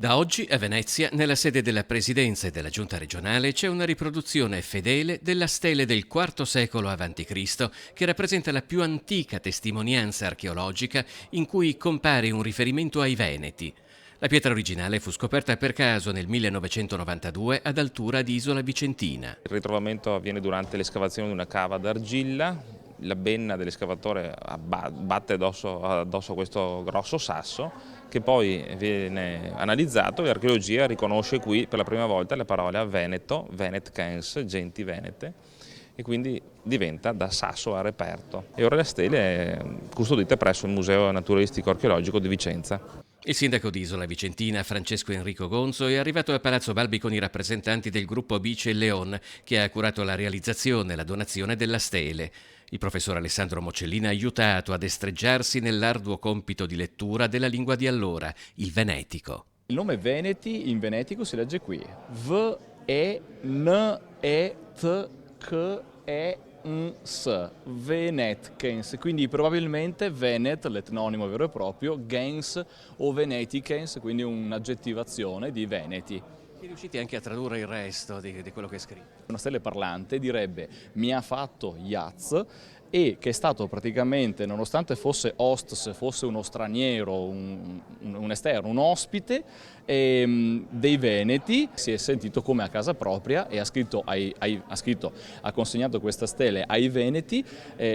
Da oggi a Venezia, nella sede della Presidenza e della Giunta regionale, c'è una riproduzione fedele della stele del IV secolo a.C., che rappresenta la più antica testimonianza archeologica in cui compare un riferimento ai Veneti. La pietra originale fu scoperta per caso nel 1992 ad altura di Isola Vicentina. Il ritrovamento avviene durante l'escavazione di una cava d'argilla. La benna dell'escavatore batte addosso questo grosso sasso che poi viene analizzato e l'archeologia riconosce qui per la prima volta la parola Veneto, Venetcens, genti venete, e quindi diventa da sasso a reperto. E ora la stele è custodita presso il Museo Naturalistico Archeologico di Vicenza. Il sindaco di Isola Vicentina, Francesco Enrico Gonzo, è arrivato a Palazzo Balbi con i rappresentanti del gruppo Bice e Leon, che ha curato la realizzazione e la donazione della stele. Il professor Alessandro Mocellina ha aiutato a destreggiarsi nell'arduo compito di lettura della lingua di allora, il venetico. Il nome Veneti in venetico si legge qui: V-E-N-E-T-K-E-N-S, Venetkens, quindi probabilmente Venet, l'etnonimo vero e proprio, gens o Venetikens, quindi un'aggettivazione di Veneti. Siete riusciti anche a tradurre il resto di quello che è scritto? Una stele parlante direbbe mi ha fatto Yaz, e che è stato praticamente, nonostante fosse host, fosse uno straniero, un esterno, un ospite dei Veneti, si è sentito come a casa propria e ha consegnato questa stele ai Veneti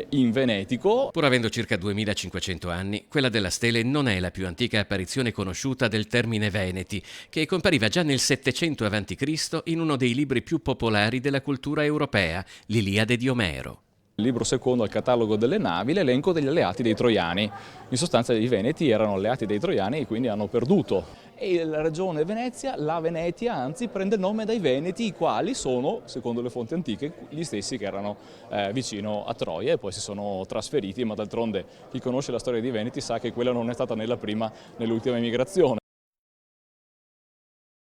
in venetico. Pur avendo circa 2500 anni, quella della stele non è la più antica apparizione conosciuta del termine Veneti, che compariva già nel 700 a.C. in uno dei libri più popolari della cultura europea, l'Iliade di Omero. Il libro secondo al catalogo delle navi, l'elenco degli alleati dei Troiani. In sostanza i Veneti erano alleati dei Troiani e quindi hanno perduto. E la regione Venezia, la Venetia anzi, prende il nome dai Veneti, i quali sono, secondo le fonti antiche, gli stessi che erano vicino a Troia e poi si sono trasferiti, ma d'altronde chi conosce la storia dei Veneti sa che quella non è stata né la prima né l'ultima emigrazione.